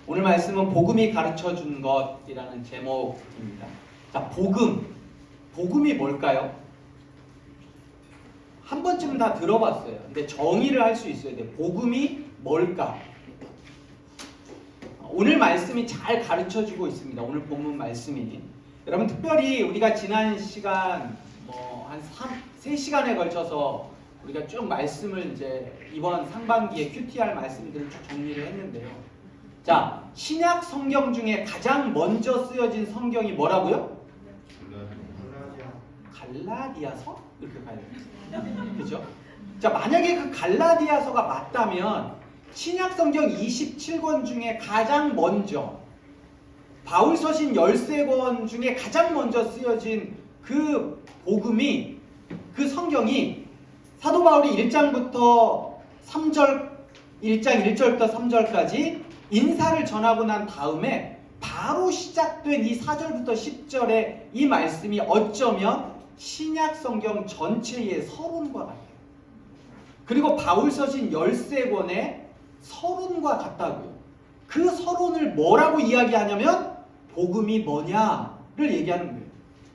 오늘 말씀은 복음이 가르쳐 준 것이라는 제목입니다. 자, 복음이 뭘까요? 한 번쯤은 다 들어봤어요. 근데 정의를 할 수 있어야 돼요. 복음이 뭘까? 오늘 말씀이 잘 가르쳐 주고 있습니다. 오늘 본문 말씀이. 여러분, 특별히 우리가 지난 시간 한 3시간에 걸쳐서 우리가 쭉 말씀을 이제 이번 상반기에 QTR 말씀들을 쭉 정리를 했는데요. 자, 신약 성경 중에 가장 먼저 쓰여진 성경이 뭐라고요? 갈라디아서? 이렇게 가야 돼요. 그죠? 자, 만약에 그 갈라디아서가 맞다면 신약 성경 27권 중에 가장 먼저 바울 서신 13권 중에 가장 먼저 쓰여진 그 복음이, 그 성경이 사도 바울이 1장부터 3절, 1장 1절부터 3절까지 인사를 전하고 난 다음에 바로 시작된 이 4절부터 10절의 이 말씀이 어쩌면 신약 성경 전체의 서론과 같아요. 그리고 바울 서신 13권의 서론과 같다고요. 그 서론을 뭐라고 이야기하냐면 복음이 뭐냐를 얘기하는 거예요.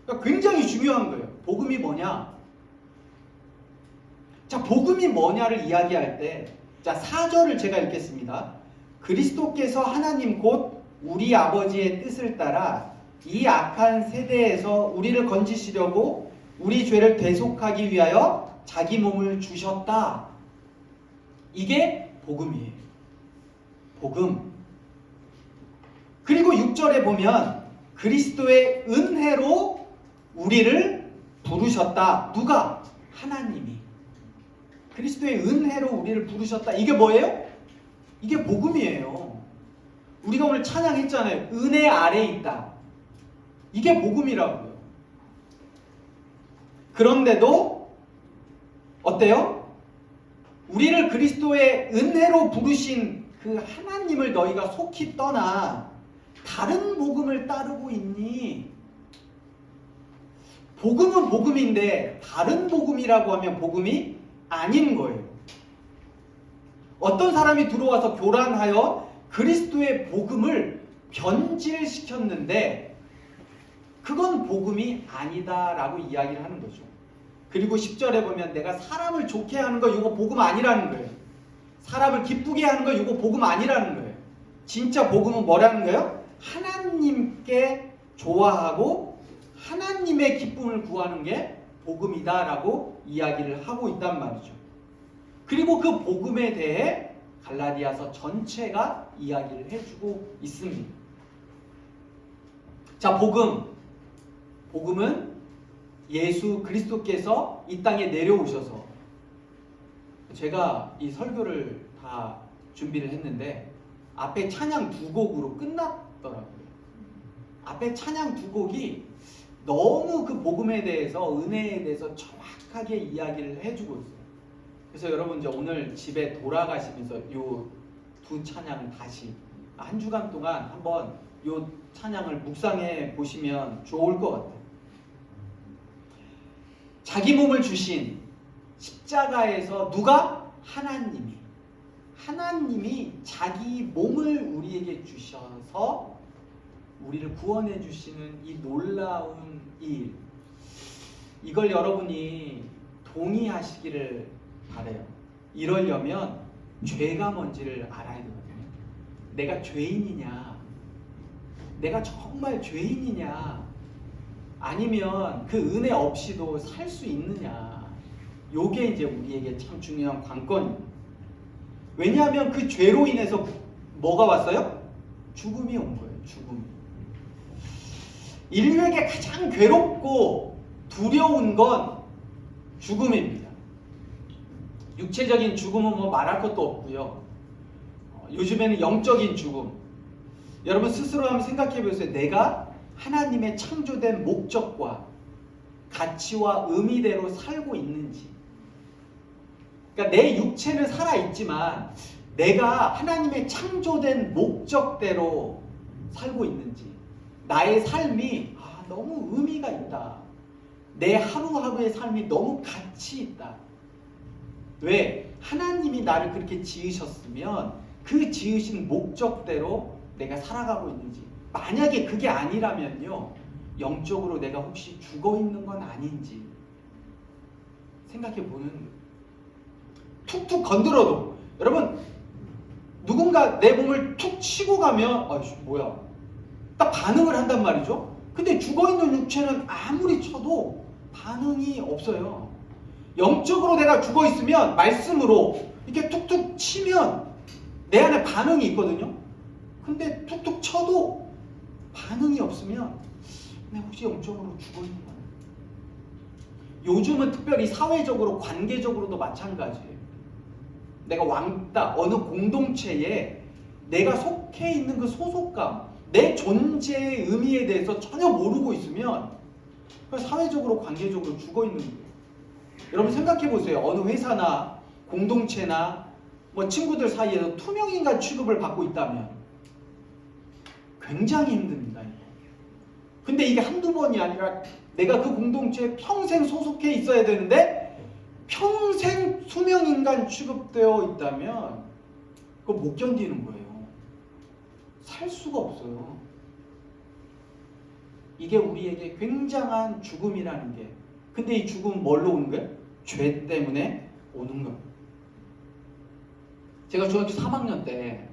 그러니까 굉장히 중요한 거예요. 복음이 뭐냐? 자, 복음이 뭐냐를 이야기할 때, 자, 4절을 제가 읽겠습니다. 그리스도께서 하나님 곧 우리 아버지의 뜻을 따라 이 악한 세대에서 우리를 건지시려고 우리 죄를 대속하기 위하여 자기 몸을 주셨다. 이게 복음이에요. 복음. 그리고 6절에 보면 그리스도의 은혜로 우리를 부르셨다. 누가? 하나님이. 그리스도의 은혜로 우리를 부르셨다. 이게 뭐예요? 이게 복음이에요. 우리가 오늘 찬양했잖아요. 은혜 아래 있다. 이게 복음이라고요. 그런데도 어때요? 우리를 그리스도의 은혜로 부르신 그 하나님을 너희가 속히 떠나 다른 복음을 따르고 있니? 복음은 복음인데 다른 복음이라고 하면 복음이 아닌 거예요. 어떤 사람이 들어와서 교란하여 그리스도의 복음을 변질시켰는데 그건 복음이 아니다라고 이야기를 하는 거죠. 그리고 10절에 보면 내가 사람을 좋게 하는 거 이거 복음 아니라는 거예요. 사람을 기쁘게 하는 거 이거 복음 아니라는 거예요. 진짜 복음은 뭐라는 거예요? 하나님께 좋아하고 하나님의 기쁨을 구하는 게 복음이다라고 이야기를 하고 있단 말이죠. 그리고 그 복음에 대해 갈라디아서 전체가 이야기를 해주고 있습니다. 자, 복음은 예수 그리스도께서 이 땅에 내려오셔서, 제가 이 설교를 다 준비를 했는데 앞에 찬양 2곡으로 끝났더라고요. 앞에 찬양 2곡이 너무 그 복음에 대해서, 은혜에 대해서 정확하게 이야기를 해주고 있어요. 그래서 여러분 이제 오늘 집에 돌아가시면서 요 두 찬양을 다시 한 주간 동안 한번 요 찬양을 묵상해 보시면 좋을 것 같아요. 자기 몸을 주신 십자가에서 누가? 하나님이 자기 몸을 우리에게 주셔서 우리를 구원해 주시는 이 놀라운 일, 이걸 여러분이 동의하시기를 바라요. 이러려면 죄가 뭔지를 알아야 되거든요. 내가 죄인이냐, 내가 정말 죄인이냐, 아니면 그 은혜 없이도 살 수 있느냐, 요게 이제 우리에게 참 중요한 관건입니다. 왜냐하면 그 죄로 인해서 뭐가 왔어요? 죽음이 온 거예요. 죽음. 인류에게 가장 괴롭고 두려운 건 죽음입니다. 육체적인 죽음은 뭐 말할 것도 없고요. 요즘에는 영적인 죽음. 여러분 스스로 한번 생각해 보세요. 내가 하나님의 창조된 목적과 가치와 의미대로 살고 있는지. 그러니까 내 육체는 살아있지만 내가 하나님의 창조된 목적대로 살고 있는지. 나의 삶이 너무 의미가 있다. 내 하루하루의 삶이 너무 가치 있다. 왜? 하나님이 나를 그렇게 지으셨으면 그 지으신 목적대로 내가 살아가고 있는지. 만약에 그게 아니라면요, 영적으로 내가 혹시 죽어 있는 건 아닌지 생각해 보는 거예요. 툭툭 건드려도, 여러분 누군가 내 몸을 툭 치고 가면 아이씨 뭐야 딱 반응을 한단 말이죠. 근데 죽어있는 육체는 아무리 쳐도 반응이 없어요. 영적으로 내가 죽어있으면 말씀으로 이렇게 툭툭 치면 내 안에 반응이 있거든요. 근데 툭툭 쳐도 반응이 없으면 내가 혹시 영적으로 죽어있는 거야. 요즘은 특별히 사회적으로 관계적으로도 마찬가지예요. 내가 왕따 어느 공동체에 내가 속해 있는 그 소속감, 내 존재의 의미에 대해서 전혀 모르고 있으면 사회적으로 관계적으로 죽어있는 거예요. 여러분 생각해 보세요. 어느 회사나 공동체나 뭐 친구들 사이에서 투명인간 취급을 받고 있다면 굉장히 힘듭니다. 근데 이게 한두 번이 아니라 내가 그 공동체에 평생 소속해 있어야 되는데 평생 투명인간 취급되어 있다면 그거 못 견디는 거예요. 살 수가 없어요. 이게 우리에게 굉장한 죽음이라는 게. 근데 이 죽음은 뭘로 오는 거예요? 죄 때문에 오는 거예요. 제가 중학교 3학년 때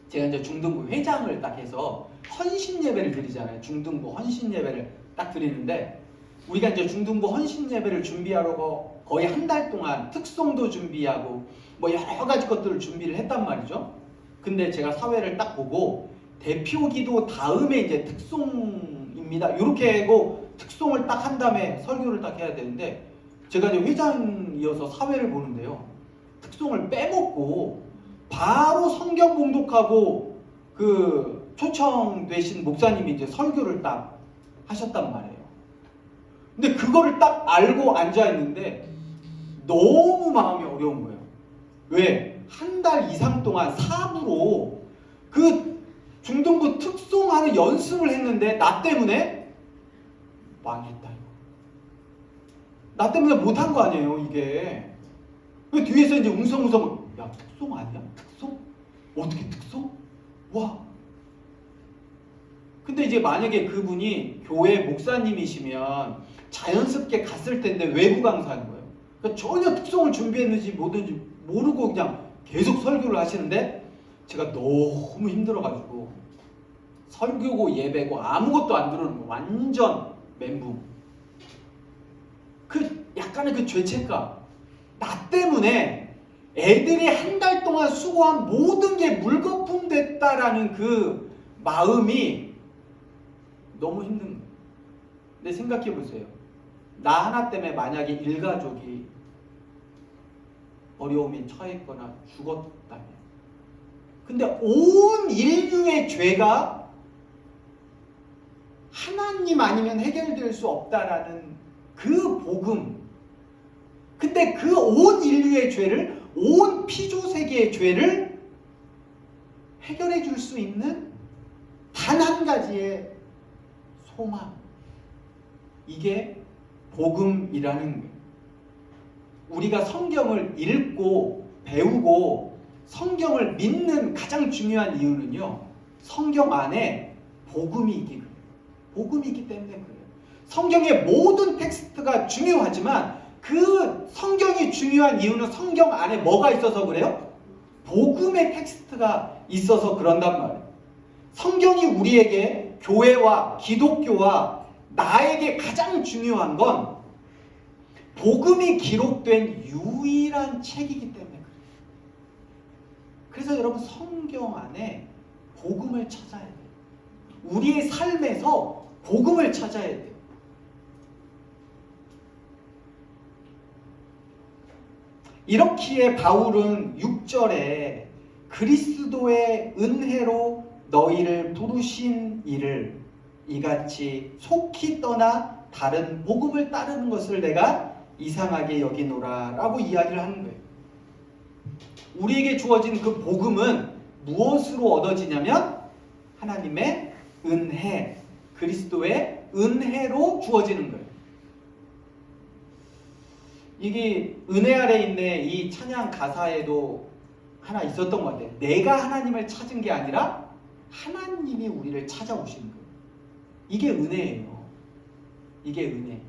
제가 이제 중등부 회장을 딱 해서 헌신 예배를 드리잖아요. 중등부 헌신 예배를 딱 드리는데 우리가 이제 중등부 헌신 예배를 준비하려고 거의 한 달 동안 특송도 준비하고 뭐 여러 가지 것들을 준비를 했단 말이죠. 근데 제가 사회를 딱 보고 대표 기도 다음에 이제 특송입니다. 이렇게 하고 특송을 딱 한 다음에 설교를 딱 해야 되는데 제가 이제 회장이어서 사회를 보는데요. 특송을 빼먹고 바로 성경 봉독하고 그 초청되신 목사님이 이제 설교를 딱 하셨단 말이에요. 근데 그거를 딱 알고 앉아있는데 너무 마음이 어려운 거예요. 왜? 한 달 이상 동안 사부로 그 중등부 특송하는 연습을 했는데 나 때문에 망했다. 나 때문에 못한 거 아니에요 이게. 그 뒤에서 이제 웅성웅성 야 특송 아니야? 특송? 어떻게 특송? 와. 근데 이제 만약에 그분이 교회 목사님이시면 자연스럽게 갔을 텐데 외부 강사인 거예요. 그러니까 전혀 특송을 준비했는지 뭐든지 모르고 그냥 계속 설교를 하시는데 제가 너무 힘들어가지고 설교고 예배고 아무것도 안 들어오는 거 완전 멘붕. 그 약간의 그 죄책감. 나 때문에 애들이 한 달 동안 수고한 모든 게 물거품 됐다라는 그 마음이 너무 힘든 거예요. 근데 생각해 보세요. 나 하나 때문에 만약에 일가족이 어려움에 처했거나 죽었다면, 근데 온 인류의 죄가 하나님 아니면 해결될 수 없다라는 그 복음. 근데 그 온 인류의 죄를, 온 피조세계의 죄를 해결해 줄 수 있는 단 한 가지의 소망. 이게 복음이라는 거예요. 우리가 성경을 읽고 배우고 성경을 믿는 가장 중요한 이유는요. 성경 안에 복음이 있기 그래요. 복음이 있기 때문에 그래요. 성경의 모든 텍스트가 중요하지만 그 성경이 중요한 이유는 성경 안에 뭐가 있어서 그래요? 복음의 텍스트가 있어서 그런단 말이에요. 성경이 우리에게 교회와 기독교와 나에게 가장 중요한 건 복음이 기록된 유일한 책이기 때문에 그래요. 그래서 여러분 성경 안에 복음을 찾아야 돼요. 우리의 삶에서 복음을 찾아야 돼요. 이렇기에 바울은 6절에 그리스도의 은혜로 너희를 부르신 이를 이같이 속히 떠나 다른 복음을 따르는 것을 내가 이상하게 여기노라 라고 이야기를 하는 거예요. 우리에게 주어진 그 복음은 무엇으로 얻어지냐면 하나님의 은혜, 그리스도의 은혜로 주어지는 거예요. 이게 은혜 아래 있네 이 찬양 가사에도 하나 있었던 것 같아요. 내가 하나님을 찾은 게 아니라 하나님이 우리를 찾아오시는 거예요. 이게 은혜예요. 이게 은혜.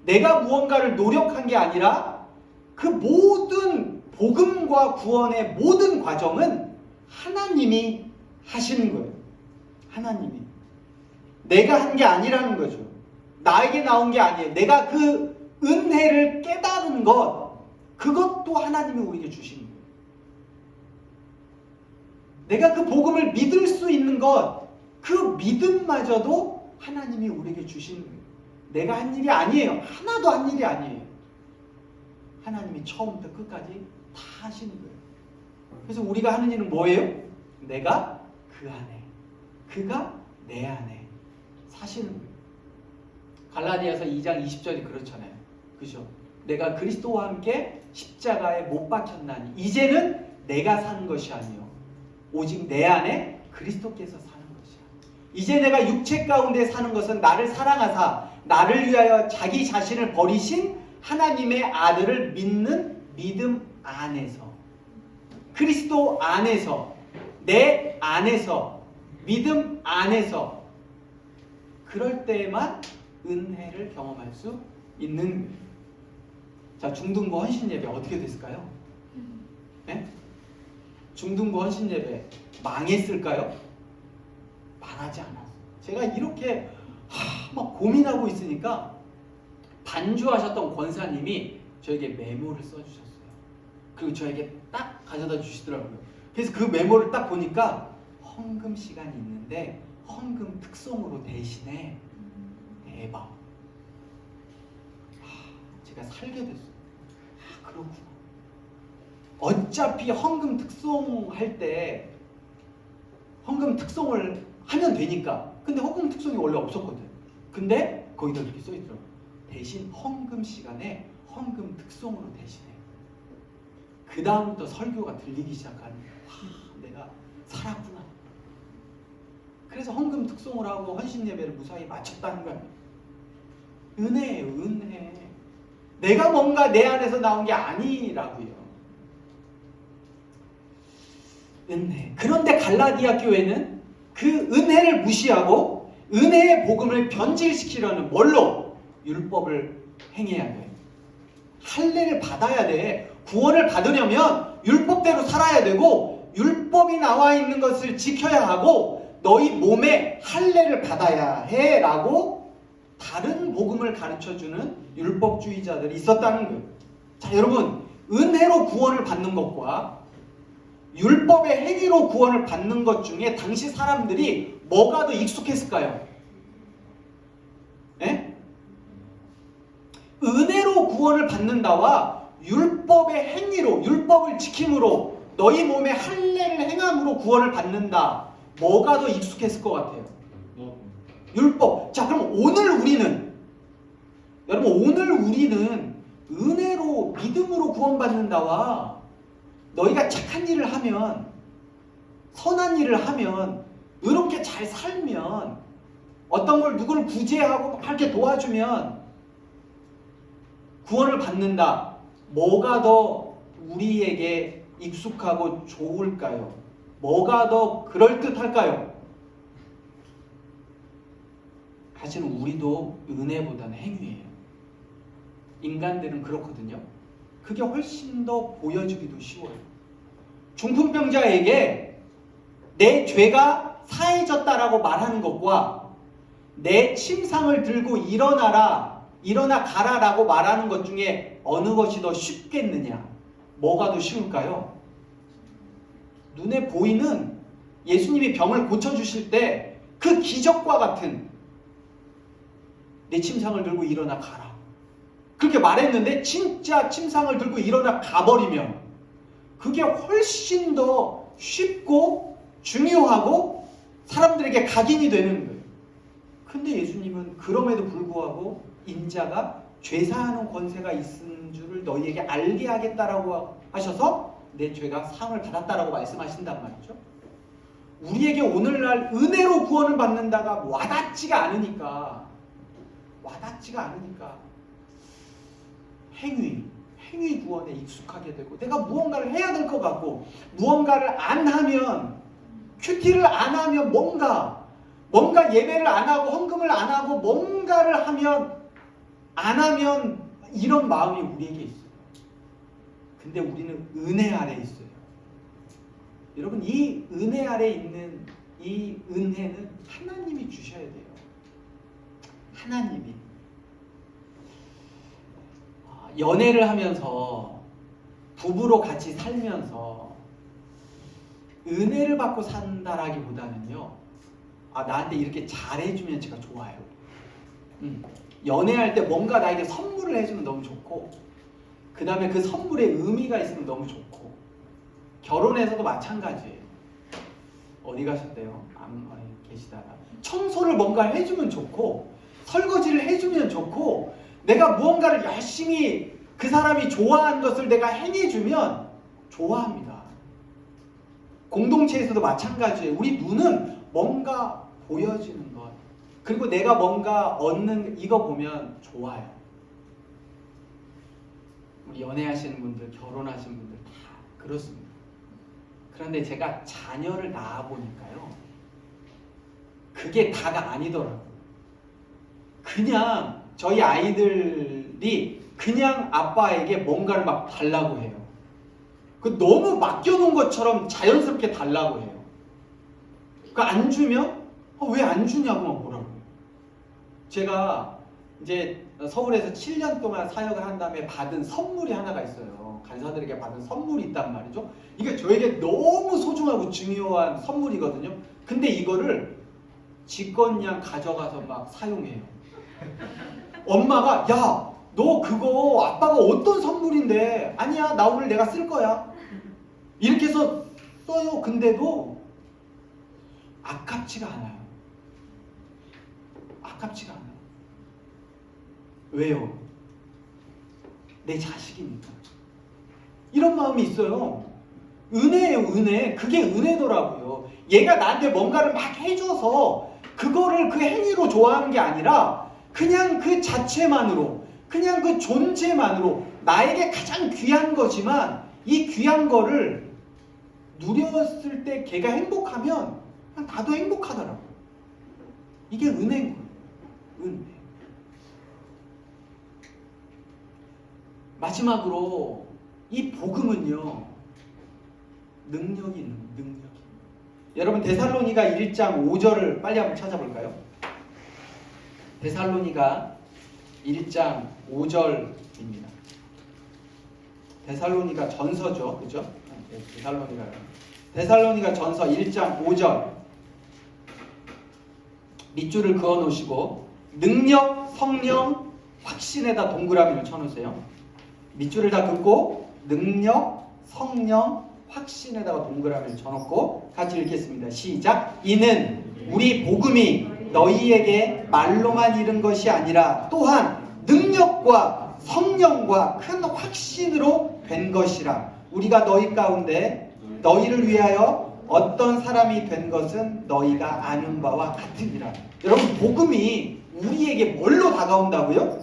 내가 무언가를 노력한 게 아니라 그 모든 복음과 구원의 모든 과정은 하나님이 하시는 거예요. 하나님이. 내가 한 게 아니라는 거죠. 나에게 나온 게 아니에요. 내가 그 은혜를 깨달은 것, 그것도 하나님이 우리에게 주시는 거예요. 내가 그 복음을 믿을 수 있는 것, 그 믿음마저도 하나님이 우리에게 주시는 거예요. 내가 한 일이 아니에요. 하나도 한 일이 아니에요. 하나님이 처음부터 끝까지 다 하시는 거예요. 그래서 우리가 하는 일은 뭐예요? 내가 그 안에, 그가 내 안에 사시는 거예요. 갈라디아서 2장 20절이 그렇잖아요. 그죠? 내가 그리스도와 함께 십자가에 못 박혔나니 이제는 내가 사는 것이 아니요 오직 내 안에 그리스도께서 사는 것이야. 이제 내가 육체 가운데 사는 것은 나를 사랑하사 나를 위하여 자기 자신을 버리신 하나님의 아들을 믿는 믿음 안에서, 그리스도 안에서, 내 안에서, 믿음 안에서, 그럴 때에만 은혜를 경험할 수 있는 거예요. 자, 중등부 헌신 예배 어떻게 됐을까요? 네? 중등부 헌신 예배 망했을까요? 망하지 않았어요. 제가 이렇게 막 고민하고 있으니까 반주하셨던 권사님이 저에게 메모를 써주셨어요. 그리고 저에게 딱 가져다 주시더라고요. 그래서 그 메모를 딱 보니까 헌금 시간이 있는데 헌금 특송으로 대신에 대박. 제가 살게 됐어요. 그렇구나. 어차피 헌금 특송 할 때 헌금 특송을 하면 되니까. 근데 헌금 특송이 원래 없었거든. 근데 거기다 이렇게 써있더라고요. 대신 헌금 시간에 헌금 특송으로 대신해. 그 다음부터 설교가 들리기 시작하는 내가 살았구나. 그래서 헌금 특송을 하고 헌신 예배를 무사히 마쳤다는 거야. 은혜예요, 은혜. 내가 뭔가 내 안에서 나온 게 아니라고요. 은혜. 그런데 갈라디아 교회는 그 은혜를 무시하고 은혜의 복음을 변질시키려는 뭘로? 율법을 행해야 돼. 할례를 받아야 돼. 구원을 받으려면 율법대로 살아야 되고 율법이 나와 있는 것을 지켜야 하고 너희 몸에 할례를 받아야 해 라고 다른 복음을 가르쳐주는 율법주의자들이 있었다는 거예요. 자, 여러분, 은혜로 구원을 받는 것과 율법의 행위로 구원을 받는 것 중에 당시 사람들이 뭐가 더 익숙했을까요? 네? 은혜로 구원을 받는다와 율법의 행위로, 율법을 지킴으로 너희 몸에 할례를 행함으로 구원을 받는다. 뭐가 더 익숙했을 것 같아요? 율법. 자, 그럼 오늘 우리는, 여러분, 오늘 우리는 은혜로, 믿음으로 구원받는다와 너희가 착한 일을 하면, 선한 일을 하면, 의롭게 잘 살면, 어떤 걸 누구를 구제하고 이렇게 도와주면 구원을 받는다. 뭐가 더 우리에게 익숙하고 좋을까요? 뭐가 더 그럴듯할까요? 사실은 우리도 은혜보다는 행위예요. 인간들은 그렇거든요. 그게 훨씬 더 보여주기도 쉬워요. 중풍병자에게 내 죄가 사해졌다라고 말하는 것과 내 침상을 들고 일어나 가라라고 말하는 것 중에 어느 것이 더 쉽겠느냐? 뭐가 더 쉬울까요? 눈에 보이는 예수님이 병을 고쳐주실 때 그 기적과 같은 내 침상을 들고 일어나 가라. 그렇게 말했는데 진짜 침상을 들고 일어나 가버리면 그게 훨씬 더 쉽고 중요하고 사람들에게 각인이 되는 거예요. 근데 예수님은 그럼에도 불구하고 인자가 죄사하는 권세가 있는 줄을 너희에게 알게 하겠다라고 하셔서 내 죄가 사함을 받았다라고 말씀하신단 말이죠. 우리에게 오늘날 은혜로 구원을 받는다가 와닿지가 않으니까 행위 구원에 익숙하게 되고 내가 무언가를 해야 될 것 같고 무언가를 안 하면 큐티를 안 하면 뭔가 예배를 안 하고 헌금을 안 하고 뭔가를 하면 안 하면 이런 마음이 우리에게 있어요. 근데 우리는 은혜 아래 있어요. 여러분, 이 은혜 아래 있는 이 은혜는 하나님이 주셔야 돼요. 하나님이. 연애를 하면서 부부로 같이 살면서 은혜를 받고 산다라기보다는요, 나한테 이렇게 잘해주면 제가 좋아요. 연애할 때 뭔가 나에게 선물을 해주면 너무 좋고, 그 다음에 그 선물에 의미가 있으면 너무 좋고, 결혼에서도 마찬가지예요. 어디 가셨대요? 안 계시다가 청소를 뭔가 해주면 좋고, 설거지를 해주면 좋고, 내가 무언가를 열심히 그 사람이 좋아하는 것을 내가 행해주면 좋아합니다. 공동체에서도 마찬가지예요. 우리 눈은 뭔가 보여지는 것, 그리고 내가 뭔가 얻는 이거 보면 좋아요. 우리 연애하시는 분들, 결혼하시는 분들 다 그렇습니다. 그런데 제가 자녀를 낳아보니까요, 그게 다가 아니더라고요. 그냥 저희 아이들이 그냥 아빠에게 뭔가를 막 달라고 해요. 너무 맡겨놓은 것처럼 자연스럽게 달라고 해요. 안 주면 왜 안 주냐고 막 뭐라고 해요. 제가 이제 서울에서 7년 동안 사역을 한 다음에 받은 선물이 하나가 있어요. 간사들에게 받은 선물이 있단 말이죠. 이게 저에게 너무 소중하고 중요한 선물이거든요. 근데 이거를 지껏냥 가져가서 막 사용해요. 엄마가 야, 너 그거 아빠가 어떤 선물인데, 아니야, 나 오늘 내가 쓸 거야, 이렇게 해서 써요. 근데도 아깝지가 않아요. 아깝지가 않아요. 왜요? 내 자식이니까. 이런 마음이 있어요. 은혜예요, 은혜. 그게 은혜더라고요. 얘가 나한테 뭔가를 막 해줘서 그거를 그 행위로 좋아하는 게 아니라 그냥 그 자체만으로, 그냥 그 존재만으로 나에게 가장 귀한 거지만 이 귀한 거를 누렸을 때 걔가 행복하면 그냥 나도 행복하더라고요. 이게 은혜인 거예요. 은혜. 마지막으로 이 복음은요, 능력이 있는 거예요. 능력이. 여러분, 데살로니가 1장 5절을 빨리 한번 찾아볼까요? 데살로니가 1장 5절입니다. 데살로니가 전서죠, 그죠? 데살로니가 전서 1장 5절. 밑줄을 그어 놓으시고 능력, 성령, 확신에다 동그라미를 쳐놓으세요. 밑줄을 다 긋고 능력, 성령, 확신에다가 동그라미를 쳐놓고 같이 읽겠습니다. 시작. 이는 우리 복음이 너희에게 말로만 이른 것이 아니라 또한 능력과 성령과 큰 확신으로 된 것이라. 우리가 너희 가운데 너희를 위하여 어떤 사람이 된 것은 너희가 아는 바와 같으니라. 여러분, 복음이 우리에게 뭘로 다가온다고요?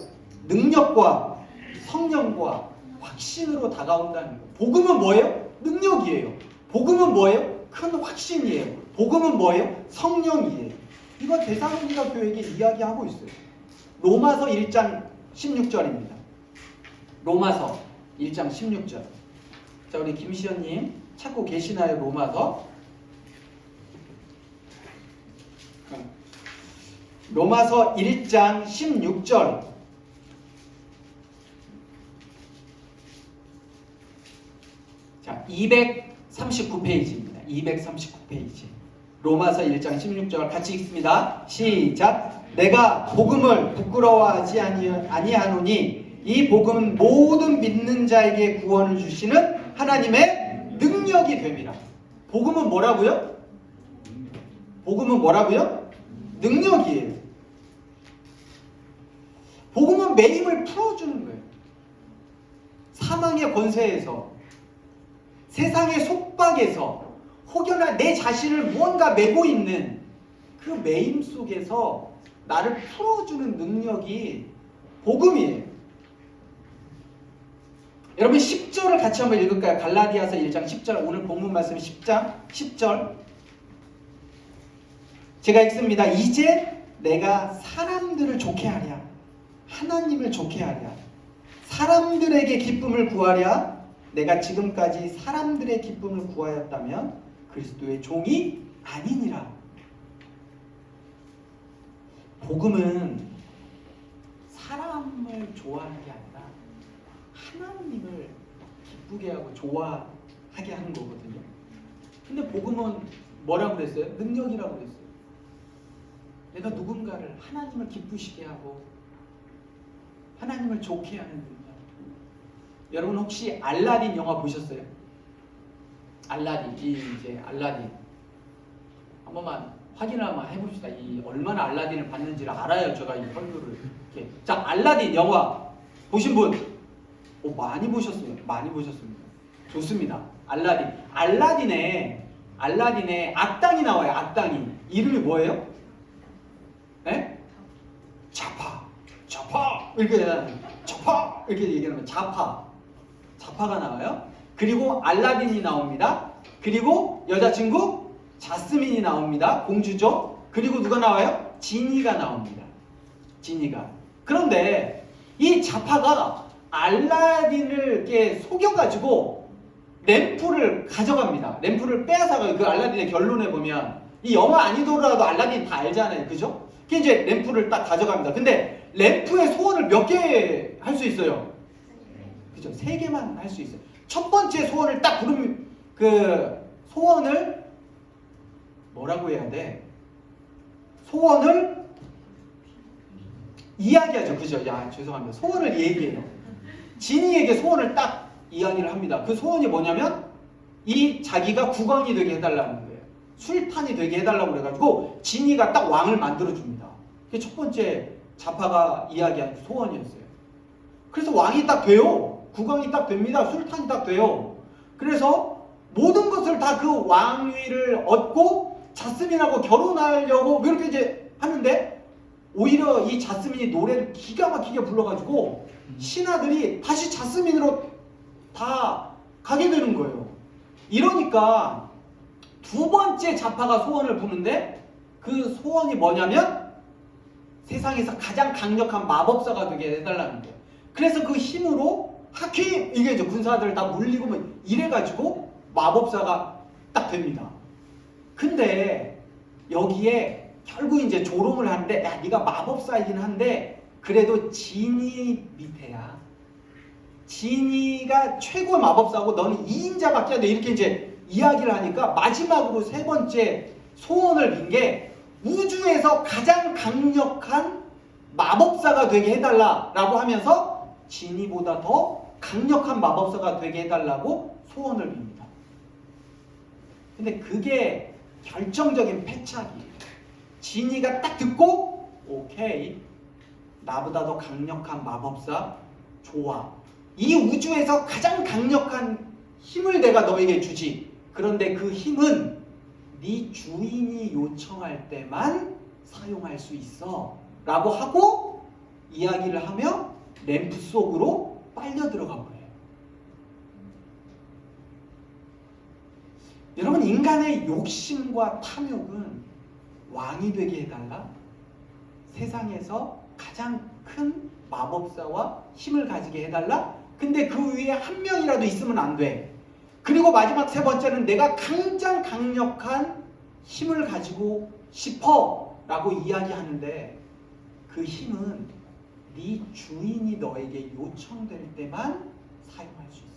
능력과 성령과 확신으로 다가온다는 거예요. 복음은 뭐예요? 능력이에요. 복음은 뭐예요? 큰 확신이에요. 복음은 뭐예요? 성령이에요. 이거 데살로니가 교회에게 이야기하고 있어요. 로마서 1장 16절입니다. 로마서 1장 16절. 자, 우리 김시연님 찾고 계시나요? 로마서 1장 16절. 자, 239페이지입니다. 239페이지. 로마서 1장 16절 같이 읽습니다. 시작. 내가 복음을 부끄러워하지 아니하노니 이 복음은 모든 믿는 자에게 구원을 주시는 하나님의 능력이 됨이라. 복음은 뭐라고요? 복음은 뭐라고요? 능력이에요. 복음은 매임을 풀어주는 거예요. 사망의 권세에서, 세상의 속박에서, 혹여나 내 자신을 무언가 메고 있는 그 매임 속에서 나를 풀어주는 능력이 복음이에요. 여러분, 10절을 같이 한번 읽을까요? 갈라디아서 1장 10절. 오늘 본문 말씀 10장 10절. 제가 읽습니다. 이제 내가 사람들을 좋게 하랴. 하나님을 좋게 하랴. 사람들에게 기쁨을 구하랴. 내가 지금까지 사람들의 기쁨을 구하였다면 그리스도의 종이 아니니라. 복음은 사람을 좋아하는 게 아니라 하나님을 기쁘게 하고 좋아하게 하는 거거든요. 근데 복음은 뭐라고 그랬어요? 능력이라고 그랬어요. 내가 누군가를 하나님을 기쁘시게 하고 하나님을 좋게 하는 능력. 여러분 혹시 알라딘 영화 보셨어요? 알라딘, 이제 알라딘 한 번만 확인을 한번 해봅시다. 이 얼마나 알라딘을 봤는지를 알아야 제가 이 설교를 이렇게. 자, 알라딘 영화 보신 분? 많이 보셨어요. 많이 보셨습니다. 좋습니다. 알라딘에 악당이 나와요. 악당이 이름이 뭐예요? 네? 자파 이렇게 얘기하면 자파가 나와요. 그리고 알라딘이 나옵니다. 그리고 여자친구 자스민이 나옵니다. 공주죠. 그리고 누가 나와요? 지니가 나옵니다. 지니가. 그런데 이 자파가 알라딘을 이렇게 속여가지고 램프를 가져갑니다. 램프를 빼앗아가요. 그 알라딘의 결론에 보면 이 영화 아니더라도 알라딘 다 알잖아요. 그죠? 그 이제 램프를 딱 가져갑니다. 근데 램프의 소원을 몇 개 할 수 있어요? 그죠? 3개만 할 수 있어요. 첫 번째 소원을 딱 부르면 그 소원을 뭐라고 해야 돼? 소원을 이야기하죠. 그죠? 야, 죄송합니다. 소원을 얘기해요. 지니에게 소원을 딱 이야기를 합니다. 그 소원이 뭐냐면 이 자기가 국왕이 되게 해달라는 거예요. 술탄이 되게 해달라고 그래가지고 지니가 딱 왕을 만들어줍니다. 그게 첫 번째 자파가 이야기한 소원이었어요. 그래서 왕이 딱 돼요. 국왕이 딱 됩니다. 술탄이 딱 돼요. 그래서 모든 것을 다 그 왕위를 얻고 자스민하고 결혼하려고 이렇게 이제 하는데 오히려 이 자스민이 노래를 기가 막히게 불러가지고 신하들이 다시 자스민으로 다 가게 되는 거예요. 이러니까 두 번째 자파가 소원을 부는데 그 소원이 뭐냐면 세상에서 가장 강력한 마법사가 되게 해달라는 거예요. 그래서 그 힘으로 하킴 이게 이제 군사들 다 물리고 뭐 이래가지고 마법사가 딱 됩니다. 근데 여기에 결국 이제 조롱을 하는데 야 네가 마법사이긴 한데 그래도 지니 밑에야. 지니가 최고의 마법사고 너는 2인자밖에 안 돼. 이렇게 이제 이야기를 하니까 마지막으로 세 번째 소원을 빈 게 우주에서 가장 강력한 마법사가 되게 해달라라고 하면서 지니보다 더 강력한 마법사가 되게 해달라고 소원을 빕니다. 근데 그게 결정적인 패착이에요. 지니가 딱 듣고 오케이 나보다 더 강력한 마법사 좋아. 이 우주에서 가장 강력한 힘을 내가 너에게 주지. 그런데 그 힘은 네 주인이 요청할 때만 사용할 수 있어 라고 하고 이야기를 하며 램프 속으로 빨려 들어가 버려요. 여러분 인간의 욕심과 탐욕은 왕이 되게 해달라? 세상에서 가장 큰 마법사와 힘을 가지게 해달라? 근데 그 위에 한 명이라도 있으면 안 돼. 그리고 마지막 세 번째는 내가 가장 강력한 힘을 가지고 싶어 라고 이야기하는데 그 힘은 네 주인이 너에게 요청될 때만 사용할 수 있어.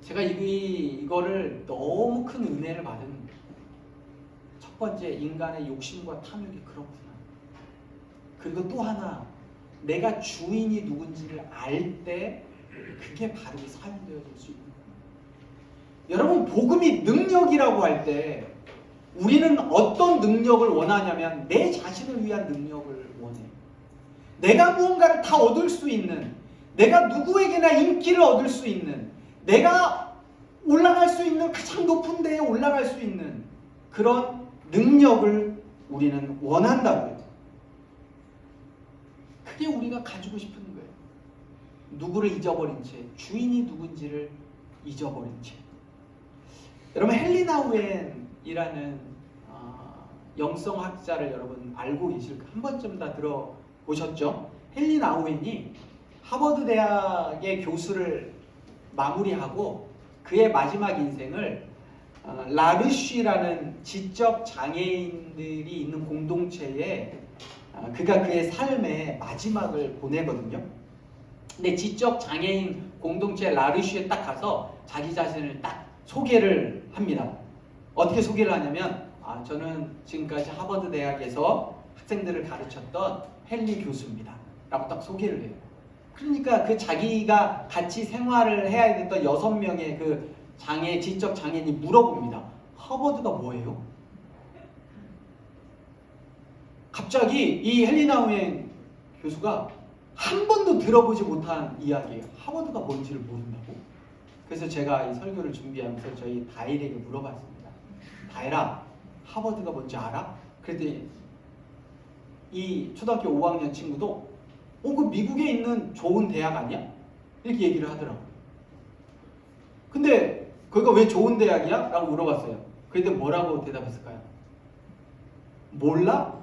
제가 이거를 너무 큰 은혜를 받은 첫 번째 인간의 욕심과 탐욕이 그렇구나. 그리고 또 하나 내가 주인이 누군지를 알 때 그게 바르게 사용되어질 수 있는 거예요. 여러분 복음이 능력이라고 할 때 우리는 어떤 능력을 원하냐면 내 자신을 위한 능력을 원해. 내가 무언가를 다 얻을 수 있는, 내가 누구에게나 인기를 얻을 수 있는, 내가 올라갈 수 있는 가장 높은 데에 올라갈 수 있는 그런 능력을 우리는 원한다고요. 그게 우리가 가지고 싶은 거예요. 누구를 잊어버린 채, 주인이 누군지를 잊어버린 채. 여러분 헬리나 우엔이라는 영성학자를 여러분 알고 계실까? 한 번쯤 다 들어보셨죠? 헨리 나우엔이 하버드 대학의 교수를 마무리하고 그의 마지막 인생을 라르쉬라는 지적 장애인들이 있는 공동체에 그가 그의 삶의 마지막을 보내거든요. 근데 지적 장애인 공동체 라르쉬에 딱 가서 자기 자신을 딱 소개를 합니다. 어떻게 소개를 하냐면 저는 지금까지 하버드 대학에서 학생들을 가르쳤던 헨리 교수입니다. 라고 딱 소개를 해요. 그러니까 그 자기가 같이 생활을 해야 됐던 6명의 그 지적 장애인이 물어봅니다. 하버드가 뭐예요? 갑자기 이 헨리 나우엔 교수가 한 번도 들어보지 못한 이야기예요. 하버드가 뭔지를 모른다고? 그래서 제가 이 설교를 준비하면서 저희 다일에게 물어봤습니다. 다일아, 하버드가 뭔지 알아? 그랬더니 이 초등학교 5학년 친구도 그 미국에 있는 좋은 대학 아니야? 이렇게 얘기를 하더라고요. 근데 거기가 왜 좋은 대학이야? 라고 물어봤어요. 그랬더니 뭐라고 대답했을까요? 몰라?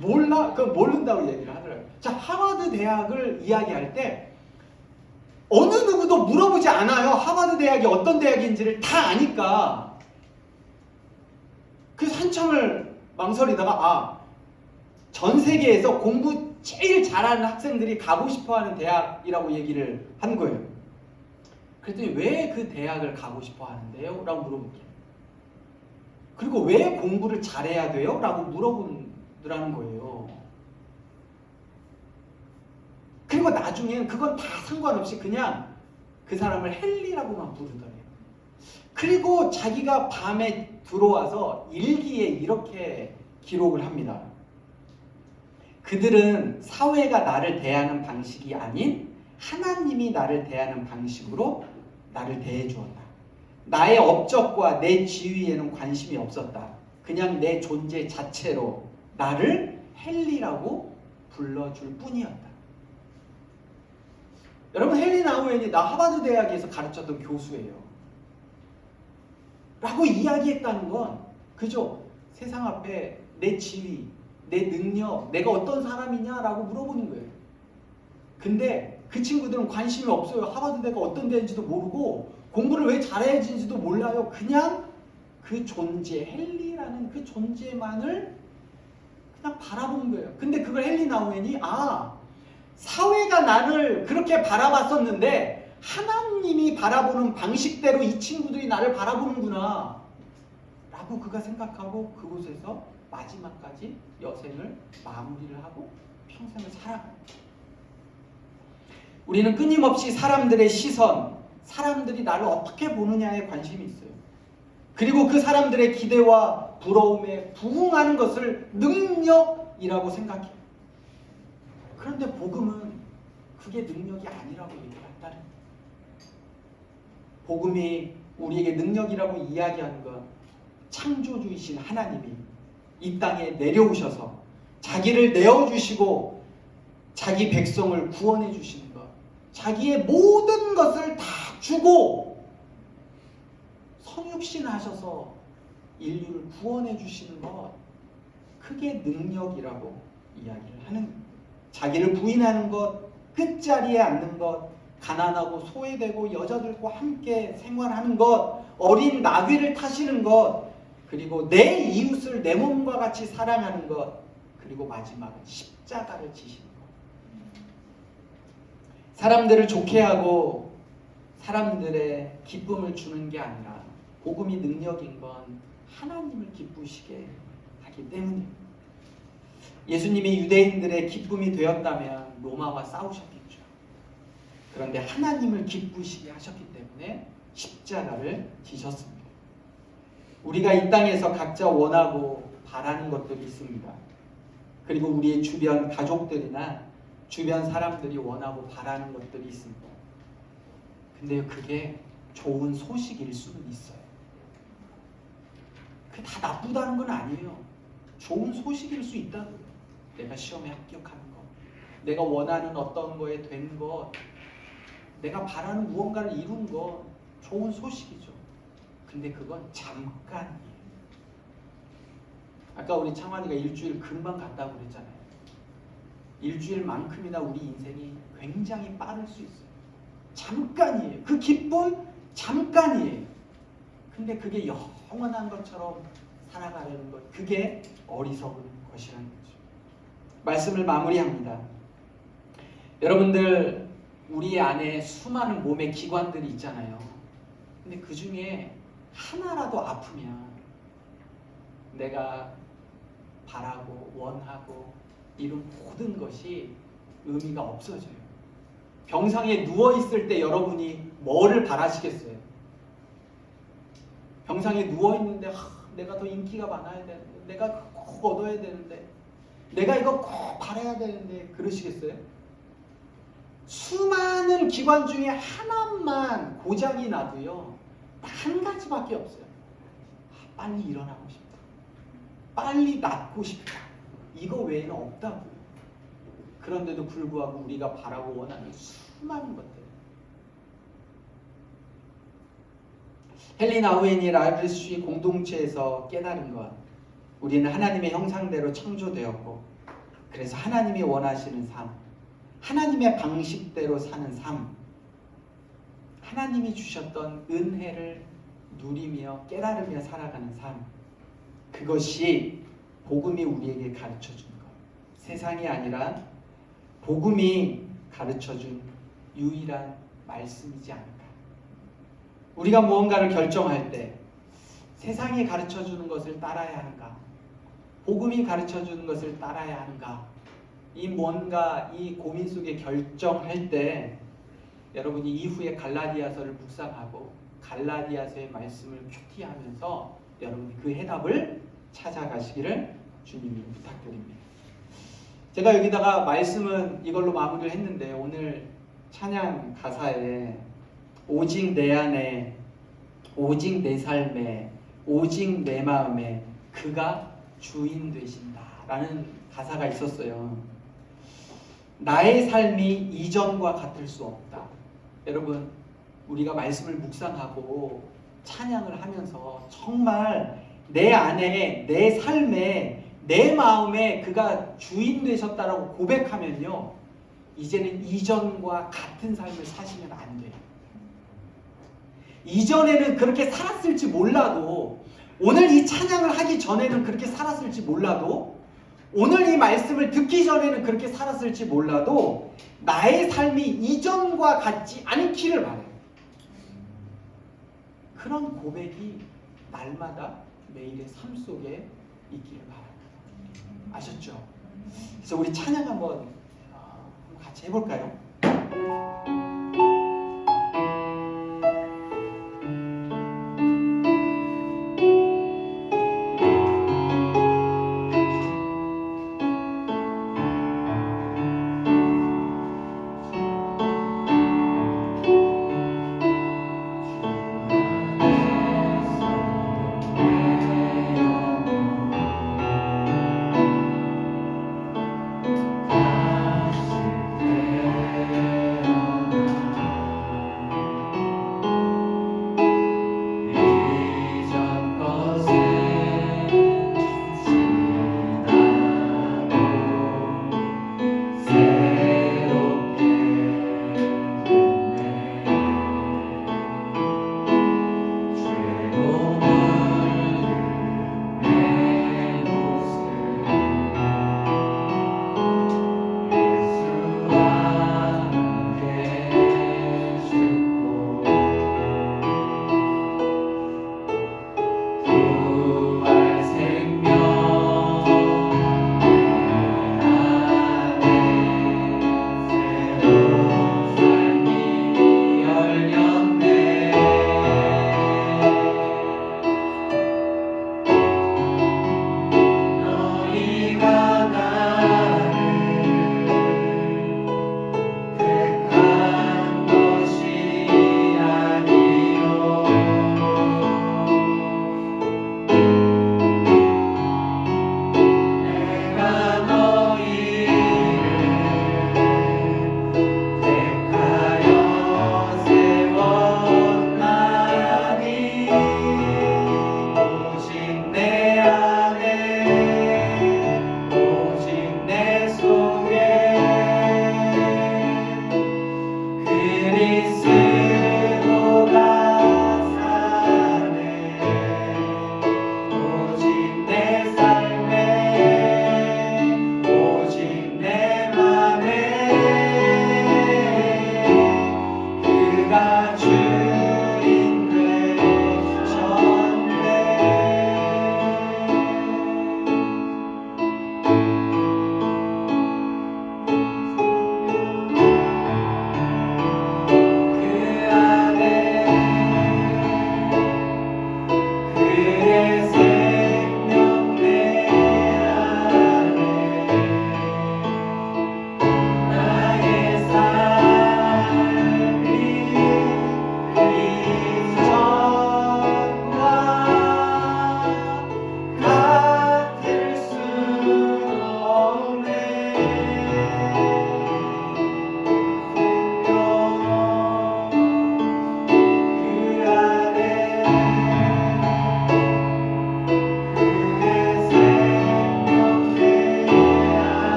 몰라? 그럼 모른다고 얘기를 하더라고요. 자, 하버드 대학을 이야기할 때 어느 누구도 물어보지 않아요. 하버드 대학이 어떤 대학인지를 다 아니까. 그래서 한참을 망설이다가 전 세계에서 공부 제일 잘하는 학생들이 가고 싶어하는 대학이라고 얘기를 한 거예요. 그랬더니 왜 그 대학을 가고 싶어 하는데요? 라고 물어볼게요. 그리고 왜 공부를 잘해야 돼요? 라고 물어보더라는 거예요. 그리고 나중엔 그건 다 상관없이 그냥 그 사람을 헨리라고만 부르더래요. 그리고 자기가 밤에 들어와서 일기에 이렇게 기록을 합니다. 그들은 사회가 나를 대하는 방식이 아닌 하나님이 나를 대하는 방식으로 나를 대해 주었다. 나의 업적과 내 지위에는 관심이 없었다. 그냥 내 존재 자체로 나를 헨리라고 불러줄 뿐이었다. 여러분, 헨리 나우엔이 나 하버드 대학에서 가르쳤던 교수예요. 라고 이야기했다는 건 그죠? 세상 앞에 내 지위, 내 능력, 내가 어떤 사람이냐라고 물어보는 거예요. 근데 그 친구들은 관심이 없어요. 하버드 대가 어떤 데인지도 모르고 공부를 왜 잘해야 하는지도 몰라요. 그냥 그 존재, 헨리라는 그 존재만을 그냥 바라본 거예요. 근데 그걸 헨리 나우엔이 사회가 나를 그렇게 바라봤었는데 하나님이 바라보는 방식대로 이 친구들이 나를 바라보는구나 라고 그가 생각하고 그곳에서 마지막까지 여생을 마무리를 하고 평생을 살아갑니다. 우리는 끊임없이 사람들의 시선, 사람들이 나를 어떻게 보느냐에 관심이 있어요. 그리고 그 사람들의 기대와 부러움에 부응하는 것을 능력이라고 생각해요. 그런데 복음은 그게 능력이 아니라고 얘기한다는 거예요. 복음이 우리에게 능력이라고 이야기하는 건 창조주이신 하나님이 이 땅에 내려오셔서 자기를 내어주시고 자기 백성을 구원해 주시는 것, 자기의 모든 것을 다 주고 성육신 하셔서 인류를 구원해 주시는 것, 그게 능력이라고 이야기를 하는 겁니다. 자기를 부인하는 것, 끝자리에 앉는 것, 가난하고 소외되고 여자들과 함께 생활하는 것, 어린 나귀를 타시는 것, 그리고 내 이웃을 내 몸과 같이 사랑하는 것, 그리고 마지막은 십자가를 지시는 것. 사람들을 좋게 하고 사람들의 기쁨을 주는 게 아니라 복음이 능력인 건 하나님을 기쁘시게 하기 때문입니다. 예수님이 유대인들의 기쁨이 되었다면 로마와 싸우셨겠죠. 그런데 하나님을 기쁘시게 하셨기 때문에 십자가를 지셨습니다. 우리가 이 땅에서 각자 원하고 바라는 것들이 있습니다. 그리고 우리의 주변 가족들이나 주변 사람들이 원하고 바라는 것들이 있습니다. 근데 그게 좋은 소식일 수는 있어요. 그게 다 나쁘다는 건 아니에요. 좋은 소식일 수 있다고요. 내가 시험에 합격하는 것, 내가 원하는 어떤 거에 된 것, 내가 바라는 무언가를 이룬 것, 좋은 소식이죠. 근데 그건 잠깐이에요. 아까 우리 창환이가 일주일 금방 갔다고 그랬잖아요. 일주일만큼이나 우리 인생이 굉장히 빠를 수 있어요. 잠깐이에요. 그 기쁨 잠깐이에요. 근데 그게 영원한 것처럼 살아가려는 것, 그게 어리석은 것이라는 거죠. 말씀을 마무리합니다. 여러분들, 우리 안에 수많은 몸의 기관들이 있잖아요. 근데 그 중에 하나라도 아프면 내가 바라고 원하고 이룬 모든 것이 의미가 없어져요. 병상에 누워있을 때 여러분이 뭐를 바라시겠어요? 병상에 누워있는데 내가 더 인기가 많아야 되는데, 내가 꼭 얻어야 되는데, 내가 이거 꼭 바라야 되는데, 그러시겠어요? 수많은 기관 중에 하나만 고장이 나도요, 한 가지밖에 없어요. 빨리 일어나고 싶다, 빨리 낫고 싶다, 이거 외에는 없다고요. 그런데도 불구하고 우리가 바라고 원하는 수많은 것들. 헨리 나우엔이 라이브러시 공동체에서 깨달은 것, 우리는 하나님의 형상대로 창조되었고, 그래서 하나님이 원하시는 삶, 하나님의 방식대로 사는 삶, 하나님이 주셨던 은혜를 누리며 깨달으며 살아가는 삶, 그것이 복음이 우리에게 가르쳐준 것, 세상이 아니라 복음이 가르쳐준 유일한 말씀이지 않을까. 우리가 무언가를 결정할 때 세상이 가르쳐주는 것을 따라야 하는가, 복음이 가르쳐주는 것을 따라야 하는가, 이 뭔가 이 고민 속에 결정할 때 여러분이 이후에 갈라디아서를 묵상하고 갈라디아서의 말씀을 큐티하면서 여러분이 그 해답을 찾아가시기를 주님이 부탁드립니다. 제가 여기다가 말씀은 이걸로 마무리를 했는데, 오늘 찬양 가사에 오직 내 안에, 오직 내 삶에, 오직 내 마음에 그가 주인 되신다 라는 가사가 있었어요. 나의 삶이 이전과 같을 수 없다. 여러분, 우리가 말씀을 묵상하고 찬양을 하면서 정말 내 안에, 내 삶에, 내 마음에 그가 주인 되셨다라고 고백하면요, 이제는 이전과 같은 삶을 사시면 안 돼요. 이전에는 그렇게 살았을지 몰라도, 오늘 이 찬양을 하기 전에는 그렇게 살았을지 몰라도, 오늘 이 말씀을 듣기 전에는 그렇게 살았을지 몰라도 나의 삶이 이전과 같지 않기를 바라요. 그런 고백이 날마다 매일의 삶 속에 있기를 바랍니다. 아셨죠? 그래서 우리 찬양 한번 같이 해볼까요?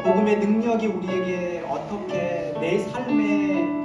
복음의 능력이 우리에게 어떻게 내 삶에